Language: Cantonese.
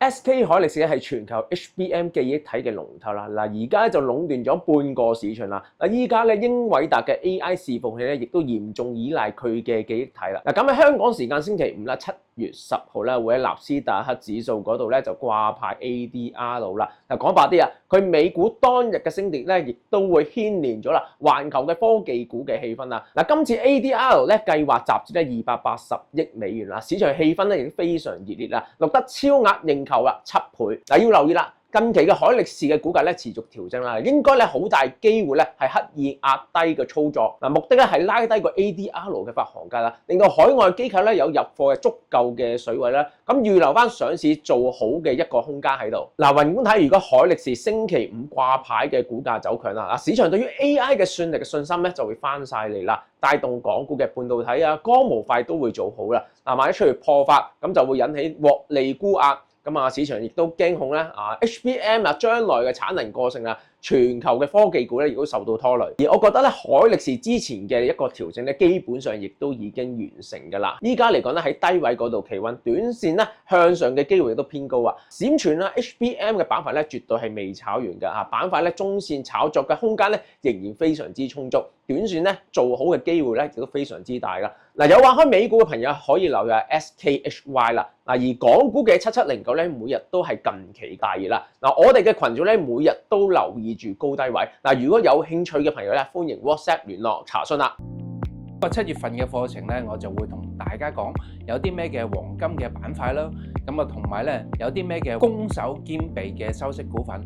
SK 海力士咧係全球 HBM 記憶體嘅龍頭啦，而家就壟斷咗半個市場啦。依家咧英偉達嘅 AI 伺服器咧，亦都嚴重依賴佢嘅記憶體啦。咁喺香港時間星期五啦，7月10號咧會喺納斯達克指數嗰度咧就掛牌 ADR 啦。講白啲啊，佢美股當日嘅升跌咧，亦都會牽連咗啦環球嘅科技股嘅氣氛啦。今次 ADR 咧計劃集資咧280億美元啦，市場氣氛咧已經非常熱烈啦，錄得超額認購啦7倍。要留意啦。近期嘅海力士嘅股價咧持續調整啦，應該咧好大機會咧係刻意壓低嘅操作，目的咧係拉低個 ADR 嘅發行價啦，令到海外機構咧有入貨嘅足夠嘅水位啦，咁預留翻上市做好嘅一個空間喺度。宏觀睇，如果海力士星期五掛牌嘅股價走強啦，市場對於 AI 嘅算力嘅信心咧就會翻晒嚟啦，帶動港股嘅半導體啊、光模塊都會做好啦。萬一出現破發，咁就會引起獲利沽壓。市場亦都驚恐咧HBM 將來嘅產能過剩啊，全球嘅科技股咧亦都受到拖累。而我覺得咧海力士之前嘅一個調整咧，基本上亦都已經完成㗎啦。依家嚟講咧喺低位嗰度企穩，短線咧向上嘅機會亦都偏高啊。閃存啦 HBM 嘅板塊咧絕對係未炒完㗎嚇，板塊咧中線炒作嘅空間咧仍然非常之充足，短線咧做好嘅機會咧亦都非常之大㗎。有玩開美股嘅朋友可以留意 SKHY 啦。而港股嘅7709咧，每日都係近期大熱啦。我哋嘅群組咧，每日都留意住高低位。如果有興趣嘅朋友咧，歡迎 WhatsApp 聯絡查詢啦。7月份嘅課程咧，我就會同大家講有啲咩嘅黃金嘅板塊啦，同埋咧有啲咩嘅攻守兼備嘅收息股份。